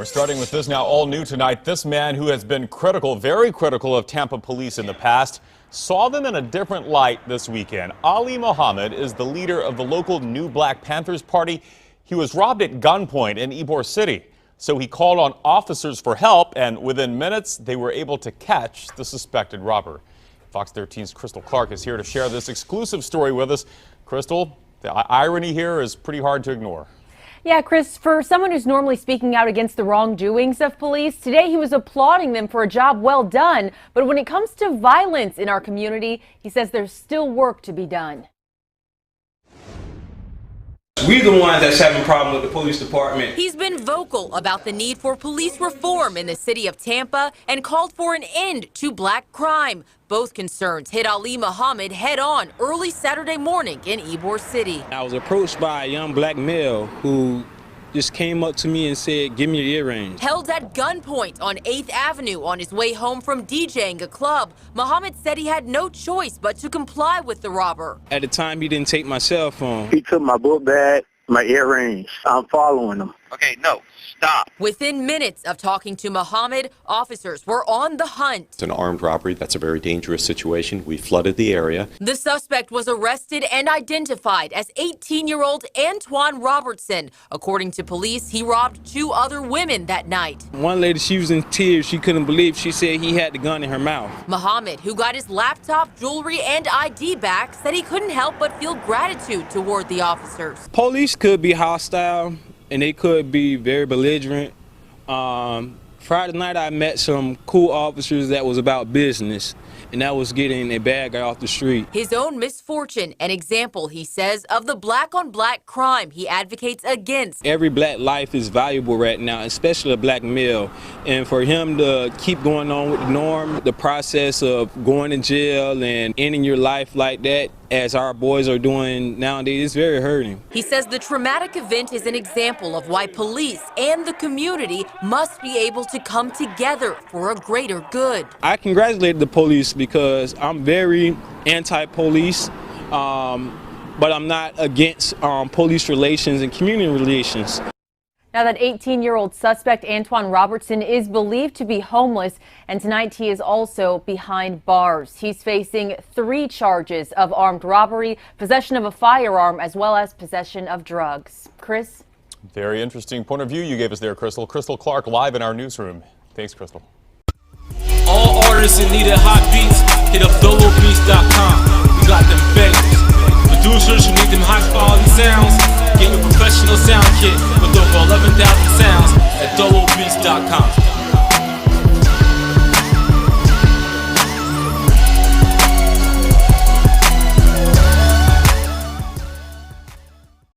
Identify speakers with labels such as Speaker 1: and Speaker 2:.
Speaker 1: We're starting with this now, all new tonight. This man who has been critical, very critical of Tampa police in the past, saw them in a different light this weekend. Ali Muhammad is the leader of the local new Black Panthers party. He was robbed at gunpoint in Ybor City. So he called on officers for help, and within minutes, they were able to catch the suspected robber. Fox 13's Crystal Clark is here to share this exclusive story with us. Crystal, the irony here is pretty hard to ignore.
Speaker 2: Yeah, Chris, for someone who's normally speaking out against the wrongdoings of police, today he was applauding them for a job well done. But when it comes to violence in our community, he says there's still work to be done.
Speaker 3: We're the ones that's having a problem with the police department.
Speaker 4: He's been vocal about the need for police reform in the city of Tampa and called for an end to black crime. Both concerns hit Ali Muhammad head on early Saturday morning in Ybor City.
Speaker 3: I was approached by a young black male who just came up to me and said, "Give me your earrings."
Speaker 4: Held at gunpoint on 8th Avenue on his way home from DJing a club, Muhammad said he had no choice but to comply with the robber.
Speaker 3: At the time, he didn't take my cell phone.
Speaker 5: He took my book bag, my earrings. I'm following him.
Speaker 6: Okay, no, stop.
Speaker 4: Within minutes of talking to Muhammad, officers were on the hunt.
Speaker 7: It's an armed robbery. That's a very dangerous situation. We flooded the area.
Speaker 4: The suspect was arrested and identified as 18-year-old Antoine Robertson. According to police, he robbed 2 other women that night.
Speaker 3: One lady, she was in tears. She couldn't believe. She said he had the gun in her mouth.
Speaker 4: Muhammad, who got his laptop, jewelry, and ID back, said he couldn't help but feel gratitude toward the officers.
Speaker 3: Police could be hostile and they could be very belligerent. Friday night, I met some cool officers that was about business, and that was getting a bad guy off the street.
Speaker 4: His own misfortune, an example, he says, of the black-on-black crime he advocates against.
Speaker 3: Every black life is valuable right now, especially a black male. And for him to keep going on with the norm, the process of going to jail and ending your life like that, as our boys are doing nowadays, is very hurting.
Speaker 4: He says the traumatic event is an example of why police and the community must be able to come together for a greater good.
Speaker 3: I congratulate the police because I'm very anti-police, but I'm not against police relations and community relations.
Speaker 2: Now, that 18-year-old suspect, Antoine Robertson, is believed to be homeless, and tonight he is also behind bars. He's facing 3 charges of armed robbery, possession of a firearm, as well as possession of drugs. Chris?
Speaker 1: Very interesting point of view you gave us there, Crystal. Crystal Clark live in our newsroom. Thanks, Crystal.
Speaker 8: All artists in need of hot beats, hit up dolobeats.com. We got them bangers. Producers who need them high quality sounds, get your professional sound kit with over 11,000 sounds at dolobeats.com.